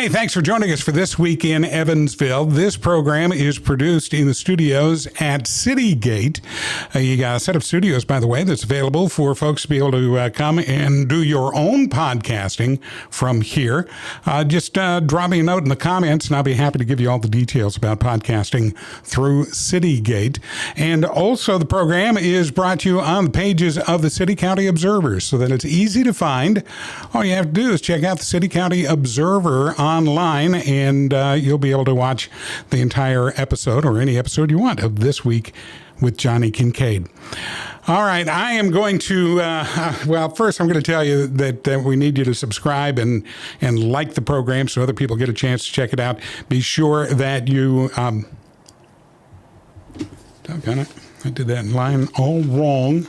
Hey, thanks for joining us for This Week in Evansville. This program is produced in the studios at Citygate. You got a set of studios, by the way, that's available for folks to be able to come and do your own podcasting from here. Just drop me a note in the comments, and I'll be happy to give you all the details about podcasting through Citygate. And also, the program is brought to you on the pages of the City County Observer so that it's easy to find. All you have to do is check out the City County Observer online, and you'll be able to watch the entire episode or any episode you want of This Week with Johnny Kincaid. All right, I am going to, first I'm going to tell you that we need you to subscribe and like the program so other people get a chance to check it out. Be sure that you, doggone it, I did that line all wrong.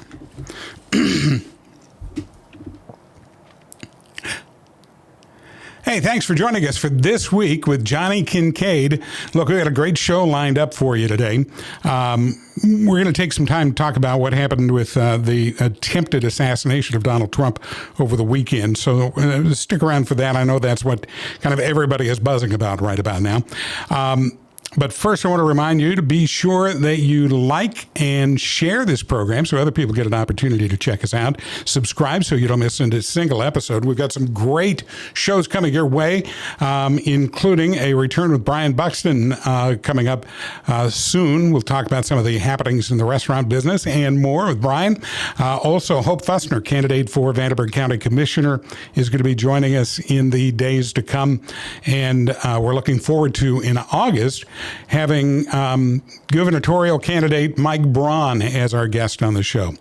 Hey, thanks for joining us for This Week with Johnny Kincaid. Look, we got a great show lined up for you today. We're going to take some time to talk about what happened with the attempted assassination of Donald Trump over the weekend. So stick around for that. I know that's what kind of everybody is buzzing about right about now. But first, I want to remind you to be sure that you like and share this program so other people get an opportunity to check us out. Subscribe so you don't miss a single episode. We've got some great shows coming your way, including a return with Brian Buxton coming up soon. We'll talk about some of the happenings in the restaurant business and more with Brian. Also, Hope Fussner, candidate for Vanderburgh County Commissioner, is going to be joining us in the days to come. And we're looking forward to, in August, having gubernatorial candidate Mike Braun as our guest on the show.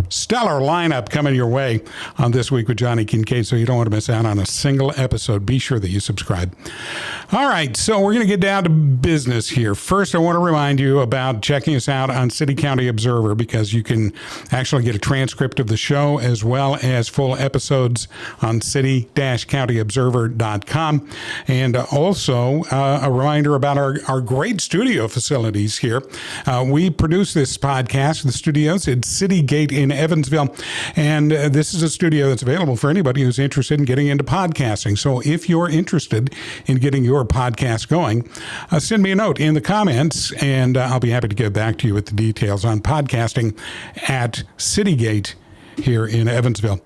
Stellar lineup coming your way on This Week with Johnny Kincaid, so you don't want to miss out on a single episode. Be sure that you subscribe. All right, so we're going to get down to business here. First, I want to remind you about checking us out on City County Observer, because you can actually get a transcript of the show as well as full episodes on city-countyobserver.com. And also a reminder about our great studio facilities here. We produce this podcast in the studios at Citygate in Evansville, and this is a studio that's available for anybody who's interested in getting into podcasting. So if you're interested in getting your podcast going, send me a note in the comments, and I'll be happy to get back to you with the details on podcasting at Citygate here in Evansville.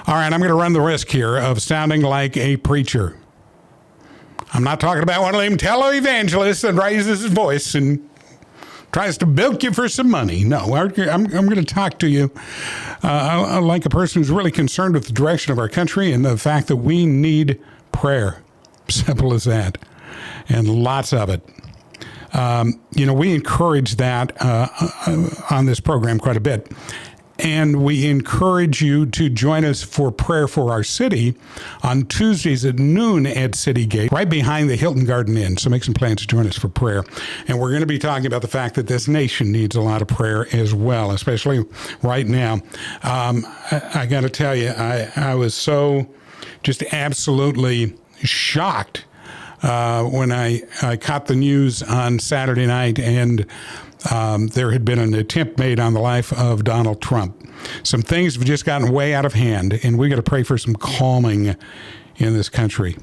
All right, I'm going to run the risk here of sounding like a preacher. I'm not talking about one of them televangelists that raises his voice and tries to bilk you for some money. No, I'm going to talk to you like a person who's really concerned with the direction of our country and the fact that we need prayer. Simple as that. And lots of it. We encourage that on this program quite a bit. And we encourage you to join us for prayer for our city on Tuesdays at noon at Citygate, right behind the Hilton Garden Inn. So make some plans to join us for prayer. And we're going to be talking about the fact that this nation needs a lot of prayer as well, especially right now. I got to tell you, I was so just absolutely shocked when I caught the news on Saturday night, and there had been an attempt made on the life of Donald Trump. Some things have just gotten way out of hand, and we got to pray for some calming in this country.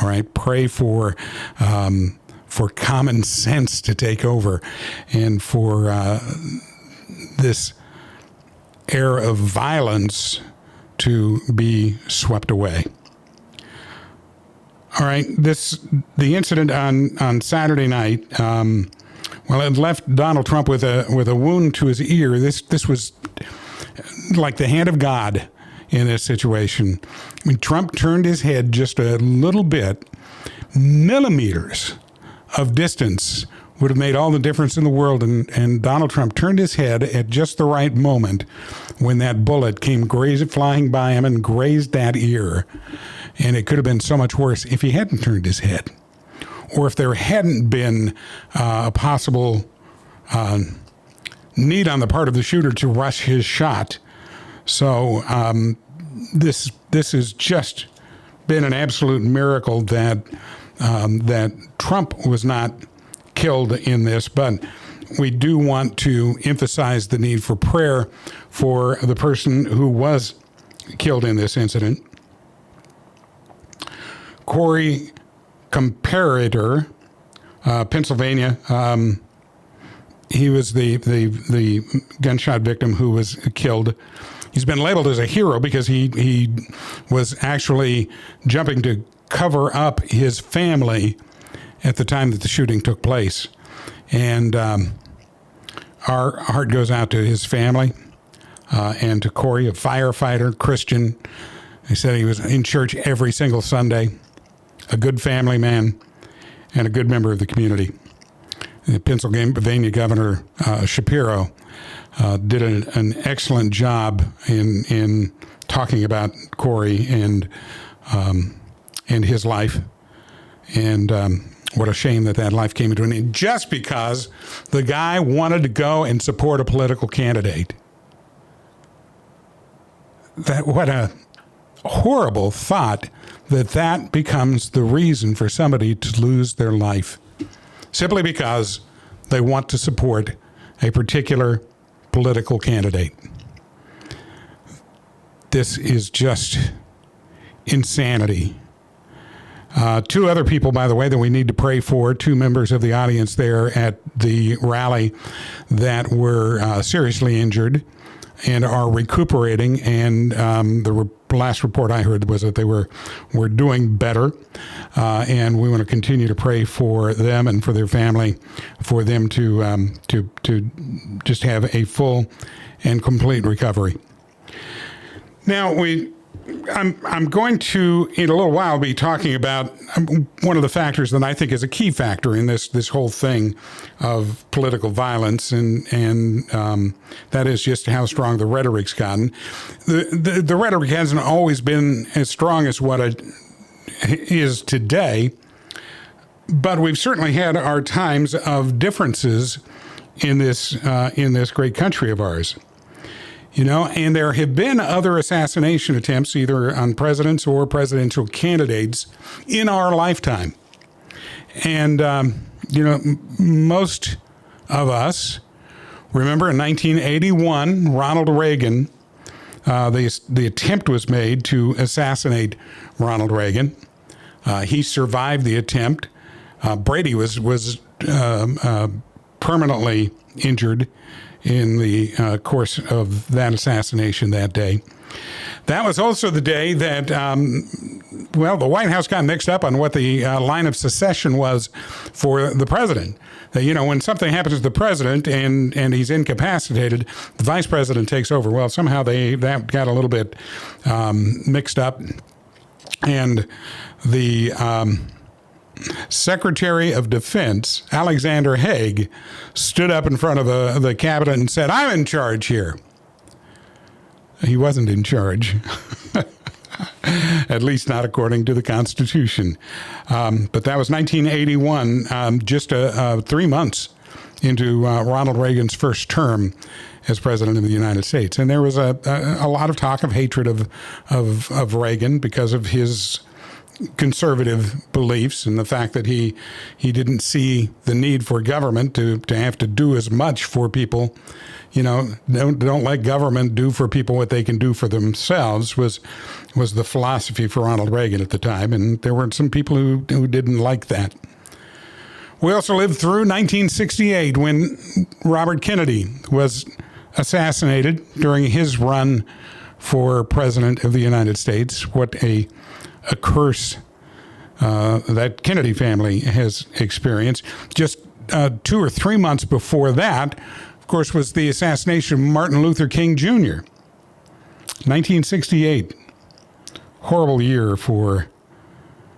All right, pray for common sense to take over, and for this era of violence to be swept away. All right, the incident on Saturday night. It left Donald Trump with a wound to his ear. This was like the hand of God in this situation. I mean, Trump turned his head just a little bit. Millimeters of distance would have made all the difference in the world. And Donald Trump turned his head at just the right moment when that bullet came flying by him and grazed that ear. And it could have been so much worse if he hadn't turned his head, or if there hadn't been a possible need on the part of the shooter to rush his shot. So this has just been an absolute miracle that Trump was not killed in this, but we do want to emphasize the need for prayer for the person who was killed in this incident. Corey comparator, Pennsylvania. He was the gunshot victim who was killed. He's been labeled as a hero because he was actually jumping to cover up his family at the time that the shooting took place. And our heart goes out to his family and to Corey, a firefighter, Christian. He said he was in church every single Sunday, a good family man, and a good member of the community. The Pennsylvania Governor Shapiro did an excellent job in talking about Corey and his life, and what a shame that life came to an end just because the guy wanted to go and support a political candidate. What a horrible thought that becomes the reason for somebody to lose their life simply because they want to support a particular political candidate. This is just insanity. Two other people, by the way, that we need to pray for, two members of the audience there at the rally that were seriously injured and are recuperating, and the last report I heard was that they were doing better, and we want to continue to pray for them and for their family, for them to just have a full and complete recovery. Now I'm going to, in a little while, be talking about one of the factors that I think is a key factor in this whole thing of political violence, and that is just how strong the rhetoric's gotten. The rhetoric hasn't always been as strong as what it is today, but we've certainly had our times of differences in this great country of ours. And there have been other assassination attempts, either on presidents or presidential candidates, in our lifetime. And, most of us remember in 1981, Ronald Reagan, the attempt was made to assassinate Ronald Reagan. He survived the attempt. Brady was permanently injured in the course of that assassination that day. That was also the day that, the White House got mixed up on what the line of succession was for the president. When something happens to the president and he's incapacitated, the vice president takes over. Well, somehow that got a little bit mixed up, and the Secretary of Defense, Alexander Haig, stood up in front of the cabinet and said, "I'm in charge here." He wasn't in charge, at least not according to the Constitution. But that was 1981, just 3 months into Ronald Reagan's first term as president of the United States. And there was a lot of talk of hatred of Reagan because of his conservative beliefs and the fact that he didn't see the need for government to have to do as much for people. Don't let government do for people what they can do for themselves was the philosophy for Ronald Reagan at the time, and there were some people who didn't like that. We also lived through 1968 when Robert Kennedy was assassinated during his run for president of the United States. What a curse that Kennedy family has experienced. Just 2 or 3 months before that, of course, was the assassination of Martin Luther King Jr. 1968. Horrible year for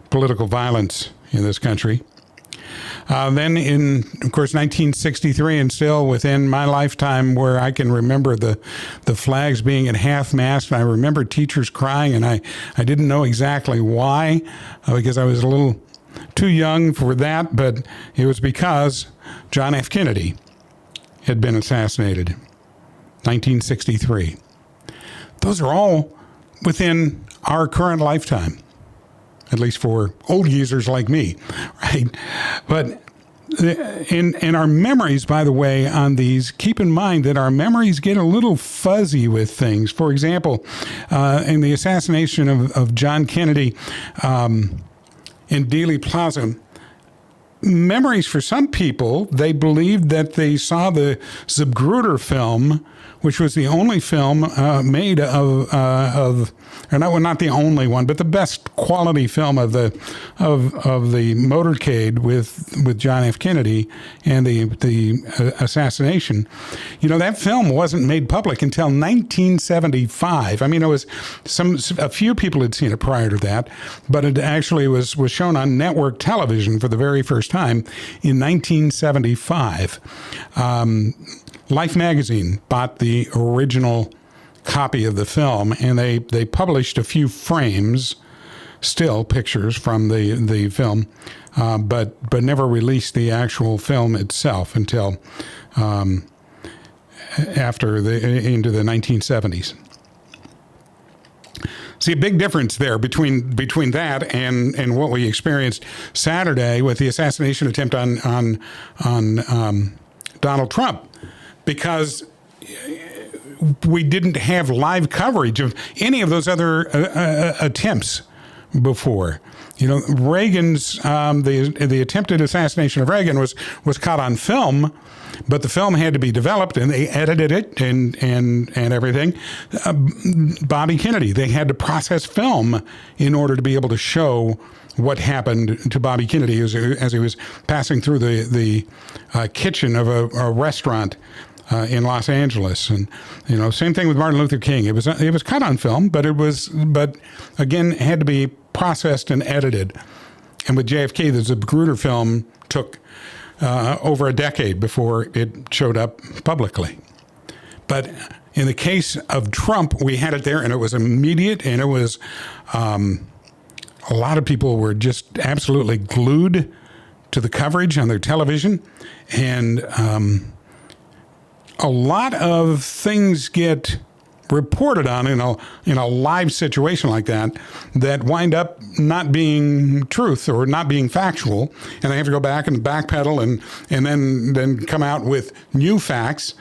political violence in this country. Then in, of course, 1963, and still within my lifetime where I can remember the flags being at half-mast, and I remember teachers crying, and I didn't know exactly why, because I was a little too young for that, but it was because John F. Kennedy had been assassinated. 1963. Those are all within our current lifetime, at least for old geezers like me, right? But in our memories, by the way, on these, keep in mind that our memories get a little fuzzy with things. For example, in the assassination of John Kennedy, in in Dealey Plaza. Memories for some people, they believed that they saw the Zapruder film, which was the only film made or not the only one, but the best quality film of the motorcade with John F. Kennedy and the assassination. You know, that film wasn't made public until 1975. I mean, it was a few people had seen it prior to that, but it actually was shown on network television for the very first time in 1975. Life magazine bought the original copy of the film, and they published a few frames, still pictures from the film, but never released the actual film itself until into the 1970s. See a big difference there between that and what we experienced Saturday with the assassination attempt on Donald Trump, because we didn't have live coverage of any of those other attempts before. You know, Reagan's the attempted assassination of Reagan was caught on film, but the film had to be developed, and they edited it and everything. Bobby Kennedy, they had to process film in order to be able to show what happened to Bobby Kennedy as he was passing through the kitchen of a restaurant in Los Angeles. And, you know, same thing with Martin Luther King. It was caught on film, but again, had to be processed and edited. And with JFK, the Zapruder film took over a decade before it showed up publicly. But in the case of Trump, we had it there, and it was immediate, and it was a lot of people were just absolutely glued to the coverage on their television, and a lot of things get reported on in a live situation like that wind up not being truth or not being factual, and they have to go back and backpedal and then come out with new facts,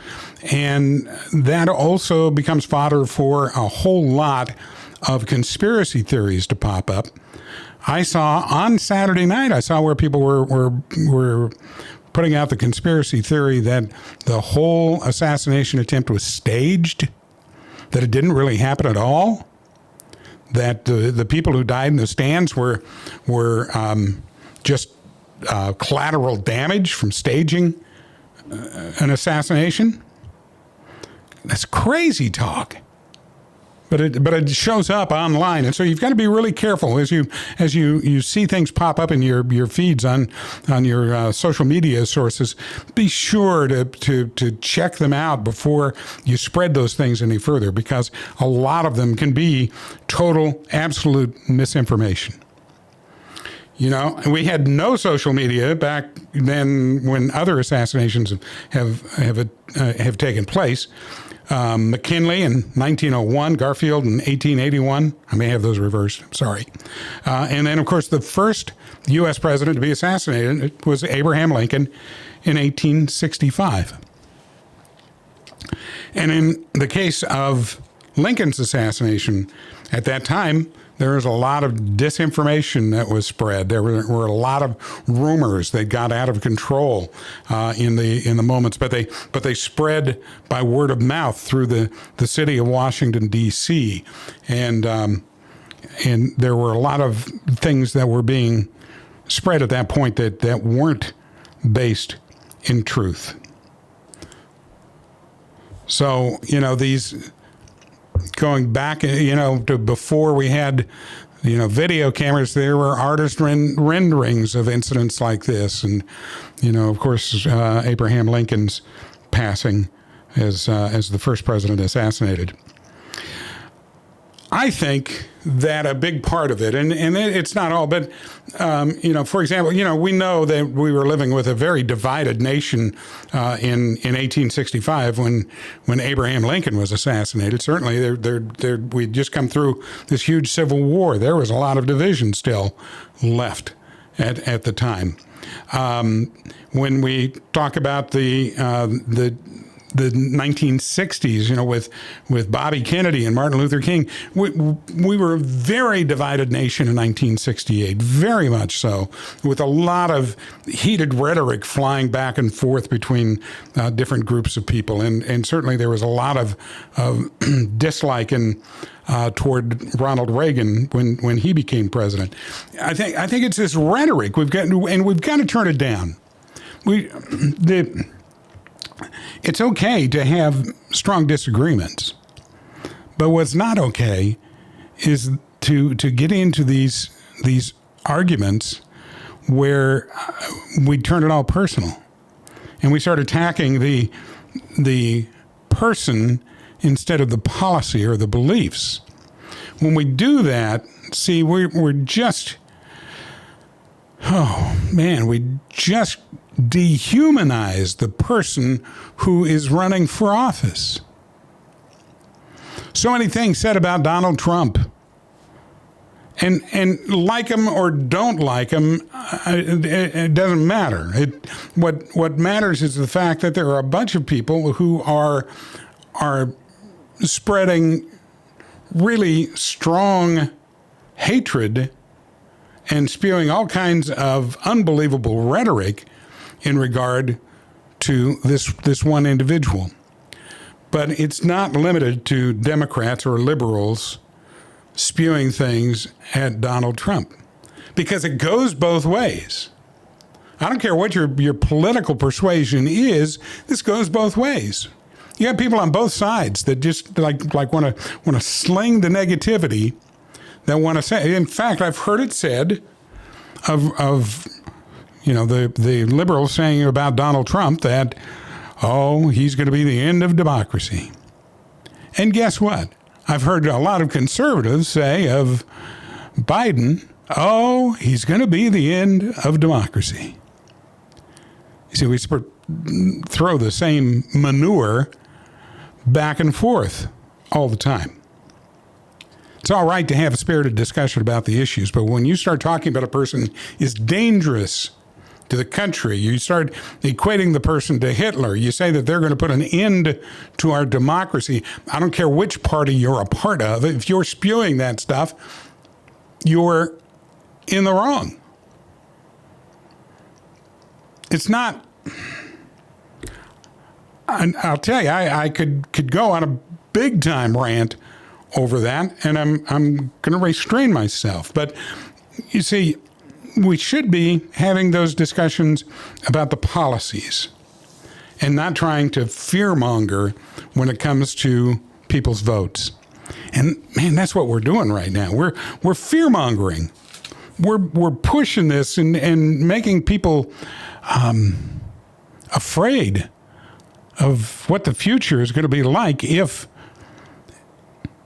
and that also becomes fodder for a whole lot of conspiracy theories to pop up. I saw on Saturday night, where people were putting out the conspiracy theory that the whole assassination attempt was staged, that it didn't really happen at all, that the people who died in the stands were just collateral damage from staging an assassination. That's crazy talk. But it shows up online, and so you've got to be really careful as you see things pop up in your feeds on your social media sources. Be sure to check them out before you spread those things any further, because a lot of them can be total, absolute misinformation. You know, we had no social media back then when other assassinations have taken place. McKinley in 1901, Garfield in 1881. I may have those reversed. Sorry. And then, of course, the first U.S. president to be assassinated was Abraham Lincoln in 1865. And in the case of Lincoln's assassination, at that time, there was a lot of disinformation that was spread. There were a lot of rumors that got out of control in the moments, but they spread by word of mouth through the city of Washington, D.C. And there were a lot of things that were being spread at that point that weren't based in truth. So, you know, these going back, you know, to before we had, you know, video cameras, there were artist renderings of incidents like this. And, you know, of course, Abraham Lincoln's passing as the first president assassinated. I think that a big part of it, and it's not all, but, you know, for example, you know, we know that we were living with a very divided nation in 1865 when Abraham Lincoln was assassinated. Certainly, we'd just come through this huge civil war. There was a lot of division still left at the time. When we talk about the the 1960s, with Bobby Kennedy and Martin Luther King. We were a very divided nation in 1968, very much so, with a lot of heated rhetoric flying back and forth between different groups of people. And certainly there was a lot of dislike toward Ronald Reagan when he became president. I think it's this rhetoric we've got to turn it down. It's okay to have strong disagreements, but what's not okay is to get into these arguments where we turn it all personal and we start attacking the person instead of the policy or the beliefs. When we do that, see, we're just, we just dehumanize the person who is running for office. So many things said about Donald Trump. And like him or don't like him, it doesn't matter. What matters is the fact that there are a bunch of people who are spreading really strong hatred and spewing all kinds of unbelievable rhetoric in regard to this one individual. But it's not limited to Democrats or liberals spewing things at Donald Trump, because it goes both ways. I don't care what your political persuasion is, this goes both ways. You have people on both sides that just like want to sling the negativity, that want to say. In fact, I've heard it said of the liberals saying about Donald Trump that, he's going to be the end of democracy. And guess what? I've heard a lot of conservatives say of Biden, he's going to be the end of democracy. You see, we throw the same manure back and forth all the time. It's all right to have a spirited discussion about the issues, but when you start talking about a person is dangerous to the country, you start equating the person to Hitler, you say that they're going to put an end to our democracy. I don't care which party you're a part of. If you're spewing that stuff, you're in the wrong. It's not. I'll tell you, I could go on a big time rant over that, and I'm going to restrain myself. But you see, we should be having those discussions about the policies and not trying to fearmonger when it comes to people's votes. And man, that's what we're doing right now. We're fearmongering. We're pushing this and making people afraid of what the future is going to be like if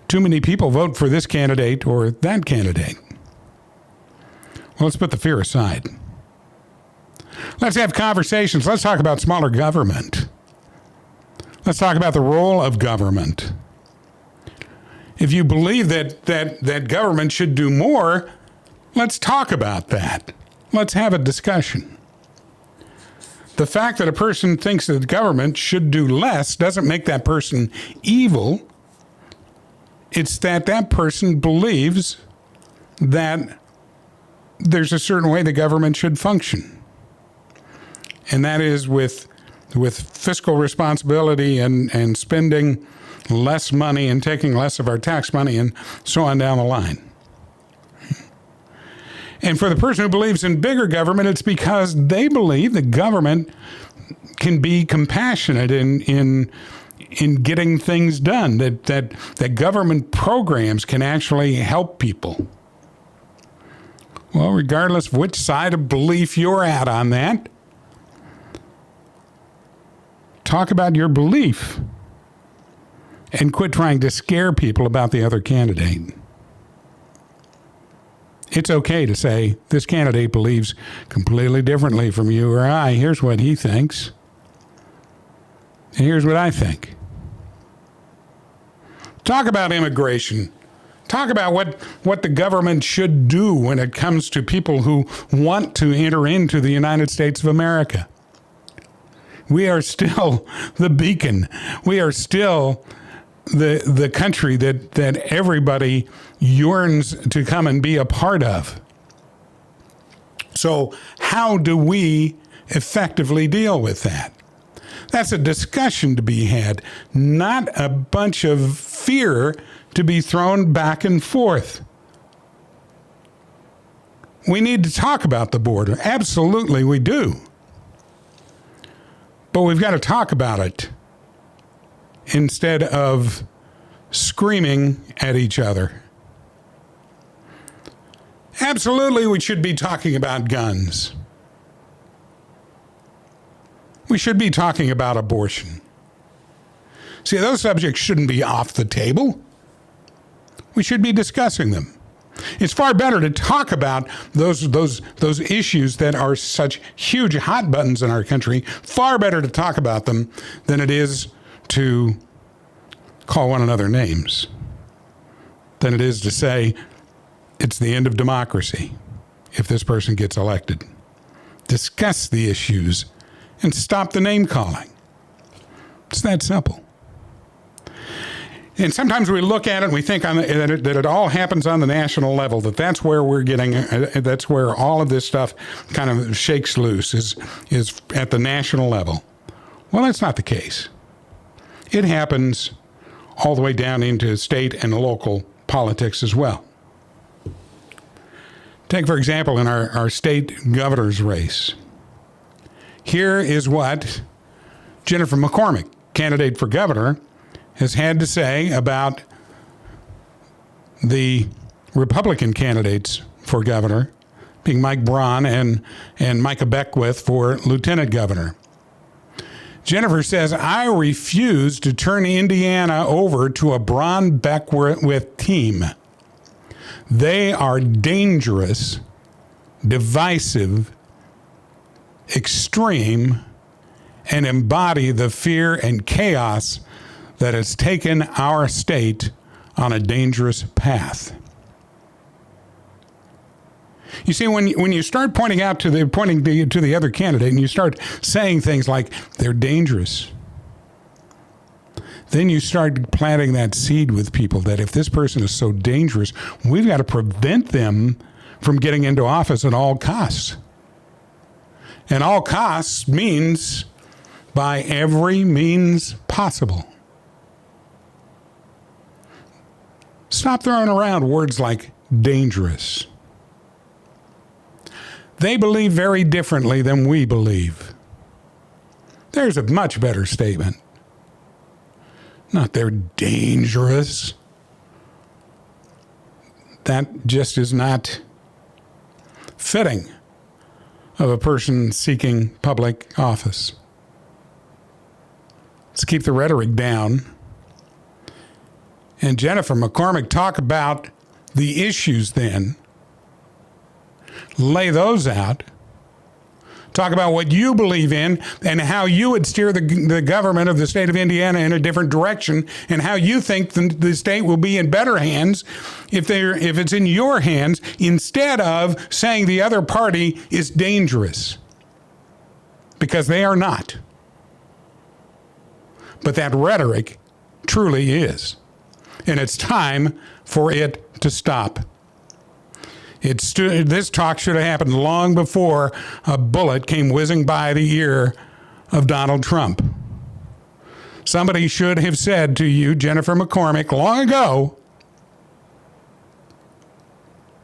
too many people vote for this candidate or that candidate. Well, let's put the fear aside. Let's have conversations. Let's talk about smaller government. Let's talk about the role of government. If you believe that government should do more, let's talk about that. Let's have a discussion. The fact that a person thinks that the government should do less doesn't make that person evil. It's that person believes that there's a certain way the government should function. And that is with fiscal responsibility and spending less money and taking less of our tax money and so on down the line. And for the person who believes in bigger government, it's because they believe the government can be compassionate in getting things done, that government programs can actually help people. Well, regardless of which side of belief you're at on that, talk about your belief and quit trying to scare people about the other candidate. It's okay to say, this candidate believes completely differently from you or I. Here's what he thinks. And here's what I think. Talk about immigration. Talk about what the government should do when it comes to people who want to enter into the United States of America. We are still the beacon. We are still the country that everybody yearns to come and be a part of. So how do we effectively deal with that? That's a discussion to be had, not a bunch of fear to be thrown back and forth. We need to talk about the border. Absolutely, we do. But we've got to talk about it instead of screaming at each other. Absolutely, we should be talking about guns. We should be talking about abortion. See, those subjects shouldn't be off the table. We should be discussing them. It's far better to talk about those issues that are such huge hot buttons in our country. Far better to talk about them than it is to call one another names. Than it is to say it's the end of democracy if this person gets elected. Discuss the issues and stop the name calling. It's that simple. And sometimes we look at it and we think that it all happens on the national level, that's where we're getting, that's where all of this stuff kind of shakes loose, is at the national level. Well, that's not the case. It happens all the way down into state and local politics as well. Take, for example, in our state governor's race. Here is what Jennifer McCormick, candidate for governor, has had to say about the Republican candidates for governor, being Mike Braun and Micah Beckwith for lieutenant governor. Jennifer says, I refuse to turn Indiana over to a Braun Beckwith team. They are dangerous, divisive, extreme, and embody the fear and chaos that has taken our state on a dangerous path. You see, when you start pointing to the other candidate and you start saying things like they're dangerous, then you start planting that seed with people that if this person is so dangerous, we've got to prevent them from getting into office at all costs. And all costs means by every means possible. Stop throwing around words like dangerous. They believe very differently than we believe. There's a much better statement. Not they're dangerous. That just is not fitting of a person seeking public office. Let's keep the rhetoric down. And Jennifer McCormick, talk about the issues then. Lay those out. Talk about what you believe in and how you would steer the government of the state of Indiana in a different direction, and how you think the state will be in better hands if it's in your hands, instead of saying the other party is dangerous. Because they are not. But that rhetoric truly is. And it's time for it to stop. This talk should have happened long before a bullet came whizzing by the ear of Donald Trump. Somebody should have said to you, Jennifer McCormick, long ago,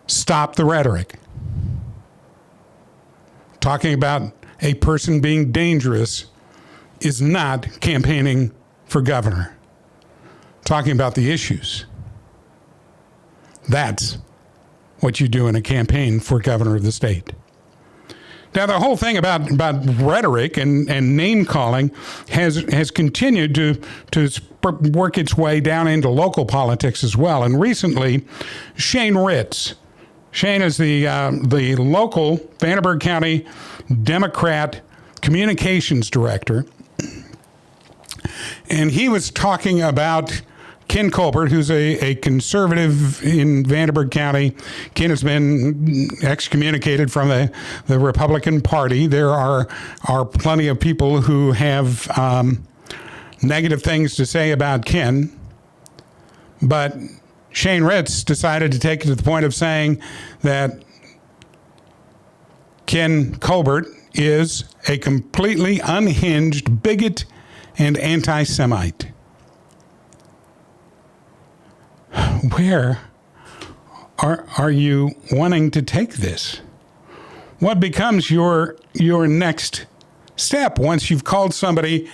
stop the rhetoric. Talking about a person being dangerous is not campaigning for governor. Talking about the issues. That's what you do in a campaign for governor of the state. Now, the whole thing about rhetoric and name calling has continued to work its way down into local politics as well. And recently, Shane Ritz. Shane is the local Vanderburgh County Democrat communications director. And he was talking about Ken Colbert, who's a conservative in Vanderburgh County. Ken has been excommunicated from the Republican Party. There are plenty of people who have negative things to say about Ken, but Shane Ritz decided to take it to the point of saying that Ken Colbert is a completely unhinged bigot and anti-Semite. Where are you wanting to take this? What becomes your next step once you've called somebody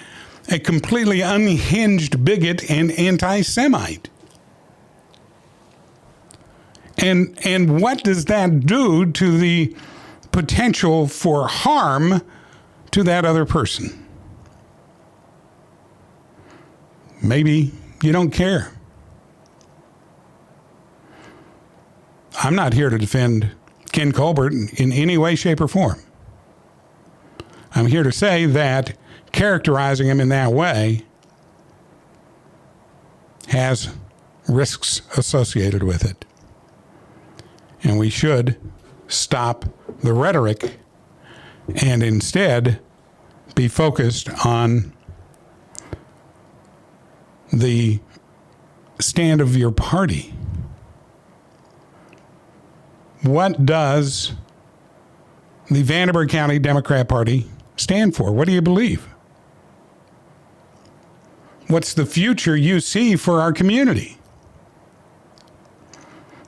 a completely unhinged bigot and anti-Semite? And what does that do to the potential for harm to that other person? Maybe you don't care. I'm not here to defend Ken Colbert in any way, shape, or form. I'm here to say that characterizing him in that way has risks associated with it. And we should stop the rhetoric and instead be focused on the stand of your party. What does the Vanderburgh County Democrat Party stand for? What do you believe? What's the future you see for our community?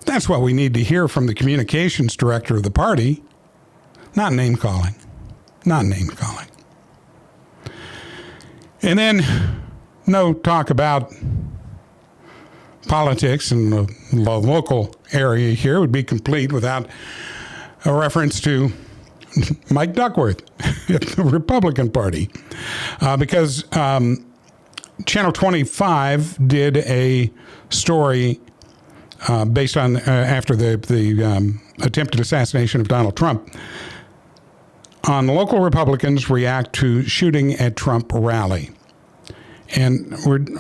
That's what we need to hear from the communications director of the party, not name calling. Not name calling. And then no talk about politics in the local area here would be complete without a reference to Mike Duckworth at the Republican Party. Because Channel 25 did a story based on after the attempted assassination of Donald Trump on local Republicans react to shooting at Trump rally. And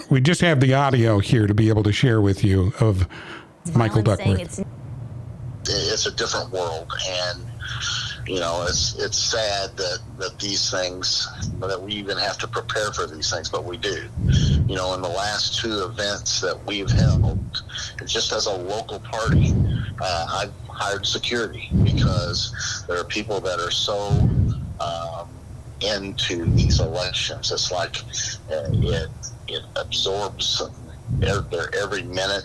we just have the audio here to be able to share with you of Michael Duckworth. It's a different world, and it's sad that these things, that we even have to prepare for these things, but we do. In the last two events that we've held, just as a local party, I've hired security because there are people that are so into these elections. It's like it absorbs their every minute,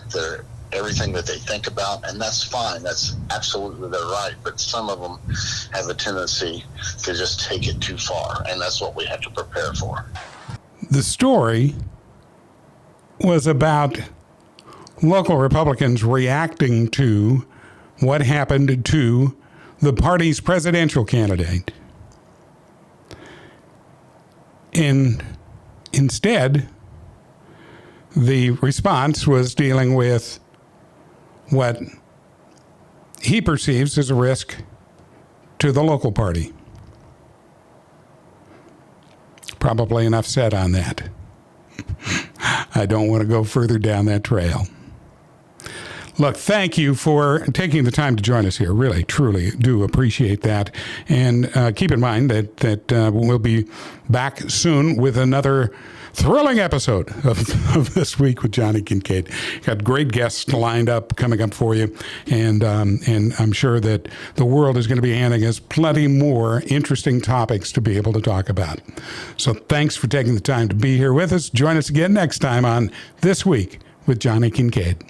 everything that they think about, and that's fine. That's absolutely their right. But some of them have a tendency to just take it too far, and that's what we have to prepare for. The story was about local Republicans reacting to what happened to the party's presidential candidate. And instead, the response was dealing with what he perceives as a risk to the local party. Probably enough said on that. I don't want to go further down that trail. Look, thank you for taking the time to join us here. Really, truly do appreciate that. And keep in mind that we'll be back soon with another thrilling episode of This Week with Johnny Kincaid. Got great guests lined up coming up for you. And I'm sure that the world is going to be handing us plenty more interesting topics to be able to talk about. So thanks for taking the time to be here with us. Join us again next time on This Week with Johnny Kincaid.